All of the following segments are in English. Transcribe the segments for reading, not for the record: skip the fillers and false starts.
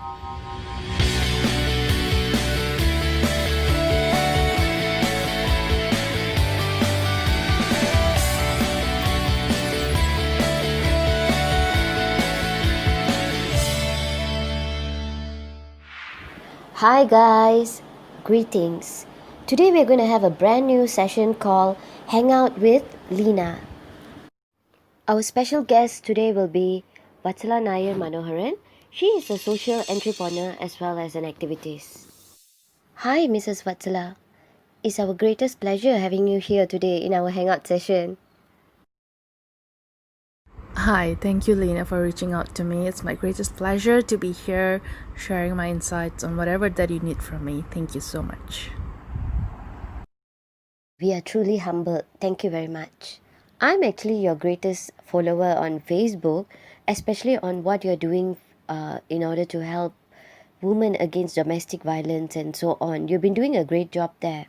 Hi guys, greetings. Today we're going to have a brand new session called Hang Out with Lina. Our special guest today will be Vatsala Nair Manoharan. She is a social entrepreneur as well as an activist. Hi Mrs. Vatsala. It's our greatest pleasure having you here today in our hangout session. Hi, thank you, Lina, for reaching out to me. It's my greatest pleasure to be here sharing my insights on whatever that you need from me. Thank you so much. We are truly humbled. Thank you very much. I'm actually your greatest follower on Facebook, especially on what you're doing in order to help women against domestic violence and so on. You've been doing a great job there.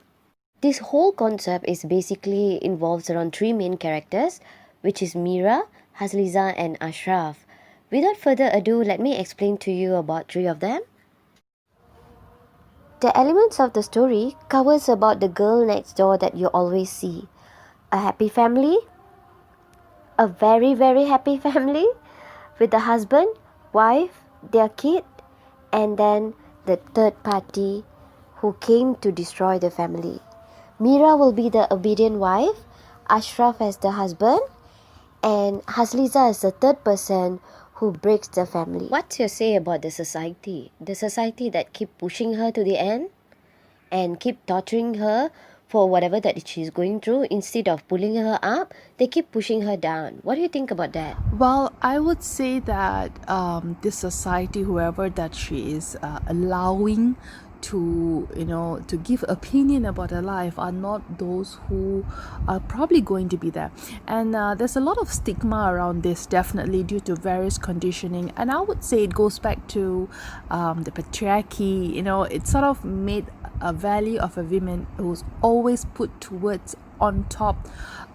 This whole concept is basically involves around three main characters, which is Mira, Hasli, and Ashraf. Without further ado, let me explain to you about three of them. The elements of the story covers about the girl next door that you always see. A happy family, a very very happy family with the husband, wife, their kid, and then the third party who came to destroy the family. Mira will be the obedient wife, Ashraf as the husband, and Hasliza is the third person who breaks the family. What's your say about the society? The society that keep pushing her to the end and keep torturing her for whatever that she's going through. Instead of pulling her up, they keep pushing her down. What do you think about that? Well, I would say that this society, whoever that she is allowing to give opinion about her life, are not those who are probably going to be there. And there's a lot of stigma around this, definitely due to various conditioning. And I would say it goes back to the patriarchy. It sort of made a value of a woman who's always put towards on top,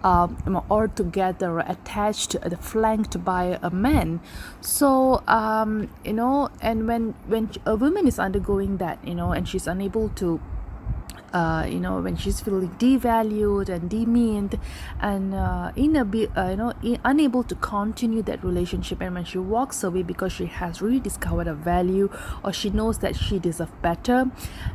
or together, or attached, flanked by a man. So and when a woman is undergoing that, and she's unable to when she's feeling devalued and demeaned and unable to continue that relationship, and when she walks away because she has rediscovered a value, or she knows that she deserves better,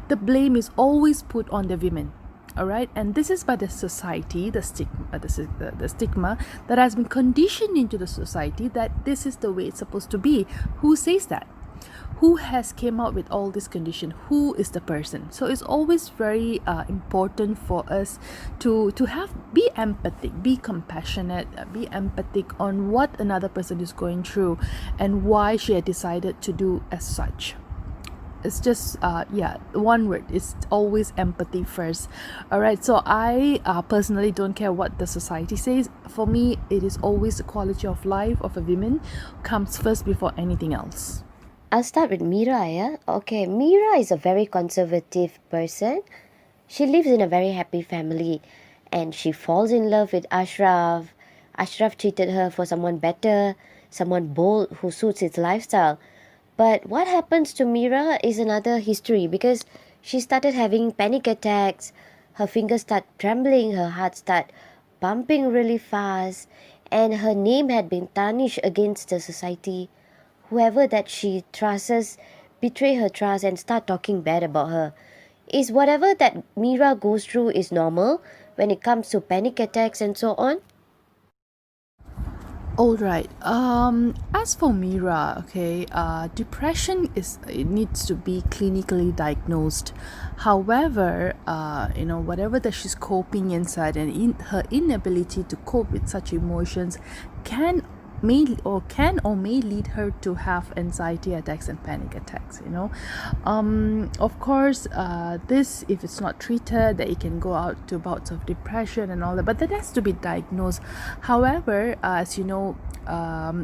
the blame is always put on the women. All right, and this is by the society, the stigma that has been conditioned into the society, that this is the way it's supposed to be. Who says that? Who has came out with all this condition? Who is the person? So it's always very important for us to be empathic, be compassionate, be empathic on what another person is going through and why she had decided to do as such. It's just one word. It's always empathy first. All right, so I personally don't care what the society says. For me, it is always the quality of life of a woman comes first before anything else. I'll start with Mira, yeah? Okay, Mira is a very conservative person. She lives in a very happy family and she falls in love with Ashraf. Ashraf treated her for someone better, someone bold who suits his lifestyle. But what happens to Mira is another history, because she started having panic attacks, her fingers start trembling, her heart start pumping really fast, and her name had been tarnished against the society. Whoever that she trusts betray her trust and start talking bad about her. Is whatever that Mira goes through is normal when it comes to panic attacks and so on? All right. As for Mira, okay, depression it needs to be clinically diagnosed. However, whatever that she's coping inside, and her inability to cope with such emotions may or may lead her to have anxiety attacks and panic attacks. Of course, this, if it's not treated, that it can go out to bouts of depression and all that, but that has to be diagnosed. However, as you know,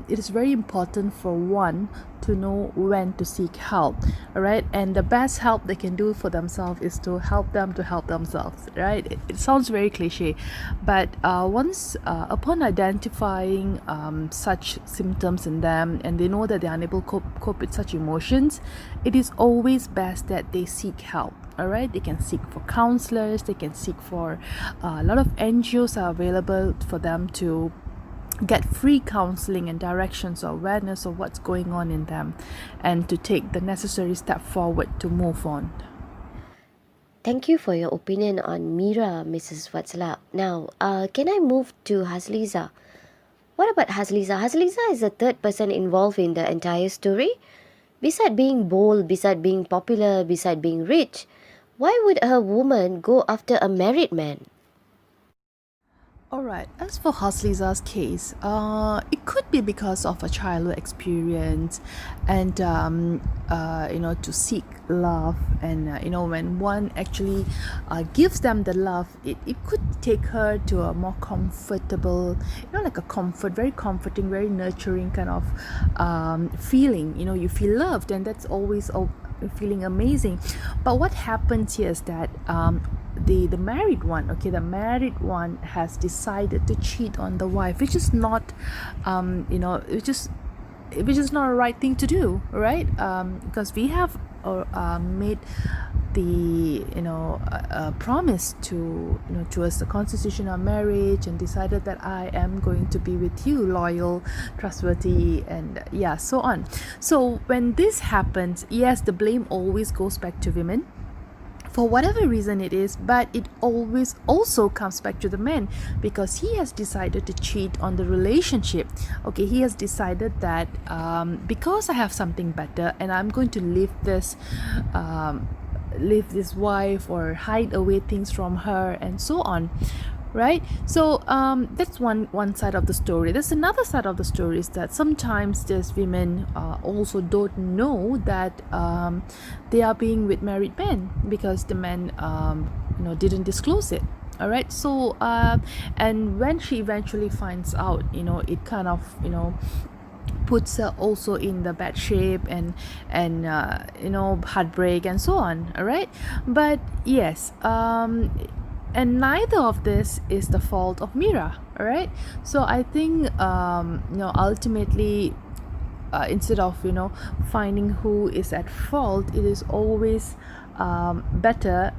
it is very important for one to know when to seek help, all right? And the best help they can do for themselves is to help them to help themselves, right? It sounds very cliche, but once upon identifying such symptoms in them, and they know that they're unable to cope with such emotions, it is always best that they seek help. All right, they can seek for counselors, they can seek for a lot of NGOs are available for them to get free counseling and directions or awareness of what's going on in them, and to take the necessary step forward to move on. Thank you for your opinion on Mira, Mrs. Vatsala. Now, can I move to Hasliza? What about Hasliza? Hasliza is the third person involved in the entire story. Beside being bold, beside being popular, beside being rich, why would a woman go after a married man? All right. As for Hasliza's case, it could be because of a childhood experience, and to seek love, and when one actually gives them the love, it could take her to a more comfortable, like a very comforting, very nurturing kind of feeling. You feel loved, and that's always feeling amazing. But what happens here is that the married one, has decided to cheat on the wife, which is not which is not a right thing to do, right? Because we have made the promise to towards the constitution of marriage, and decided that I am going to be with you, loyal, trustworthy, and so on. So when this happens, yes, the blame always goes back to women for whatever reason it is, but it always also comes back to the man, because he has decided to cheat on the relationship. Okay, he has decided that because I have something better, and I'm going to leave this wife, or hide away things from her, and so on, right? So that's one side of the story. There's another side of the story, is that sometimes these women also don't know that they are being with married men, because the men didn't disclose it. All right, so and when she eventually finds out, it kind of puts her also in the bad shape, and heartbreak, and so on. All right, but yes, and neither of this is the fault of Mira. All right, so I think ultimately, instead of finding who is at fault, it is always better,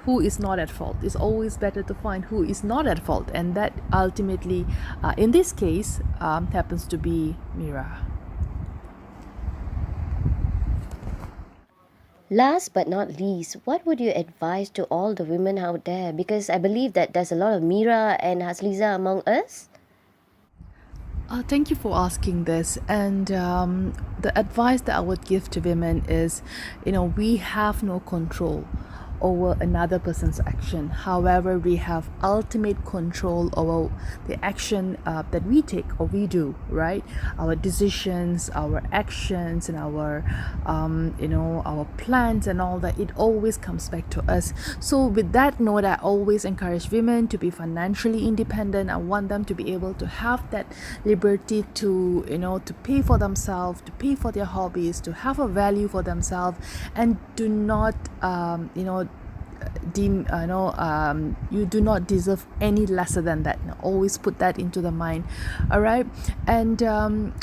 who is not at fault. It's always better to find who is not at fault, and that ultimately, in this case, happens to be Mira. Last but not least, what would you advise to all the women out there? Because I believe that there's a lot of Mira and Hasliza among us. Thank you for asking this. And the advice that I would give to women is, we have no control over another person's action. However, we have ultimate control over the action that we take or we do, right? Our decisions, our actions, and our plans and all that, it always comes back to us. So with that note, I always encourage women to be financially independent. I want them to be able to have that liberty to to pay for themselves, to pay for their hobbies, to have a value for themselves, and do not you do not deserve any lesser than that. Always put that into the mind. All right, and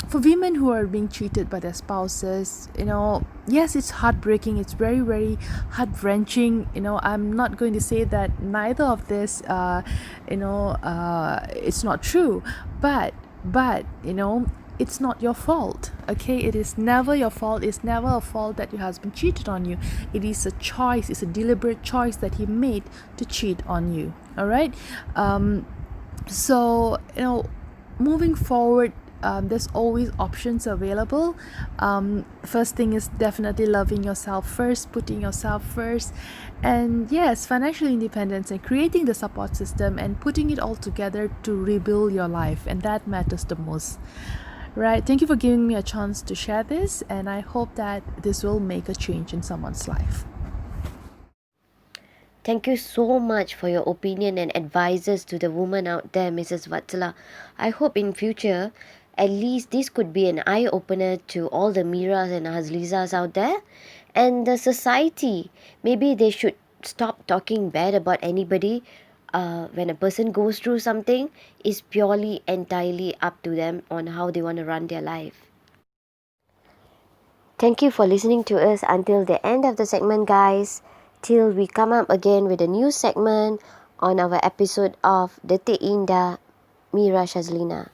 for women who are being cheated by their spouses, yes, it's heartbreaking, it's very, very heart-wrenching. I'm not going to say that neither of this it's not true, but it's not your fault. Okay, it is never your fault. It's never a fault that your husband cheated on you. It is a choice, it's a deliberate choice that he made to cheat on you. All right, so moving forward, there's always options available. First thing is definitely loving yourself first, putting yourself first, and yes, financial independence, and creating the support system, and putting it all together to rebuild your life, and that matters the most. Right, thank you for giving me a chance to share this, and I hope that this will make a change in someone's life. Thank you so much for your opinion and advices to the woman out there, Mrs. Vatsala. I hope in future at least this could be an eye-opener to all the Miras and Haslizas out there. And the society, maybe they should stop talking bad about anybody. When a person goes through something, is purely entirely up to them on how they want to run their life. Thank you for listening to us until the end of the segment, guys. Till we come up again with a new segment on our episode of Detik Indah, Mira Shazlina.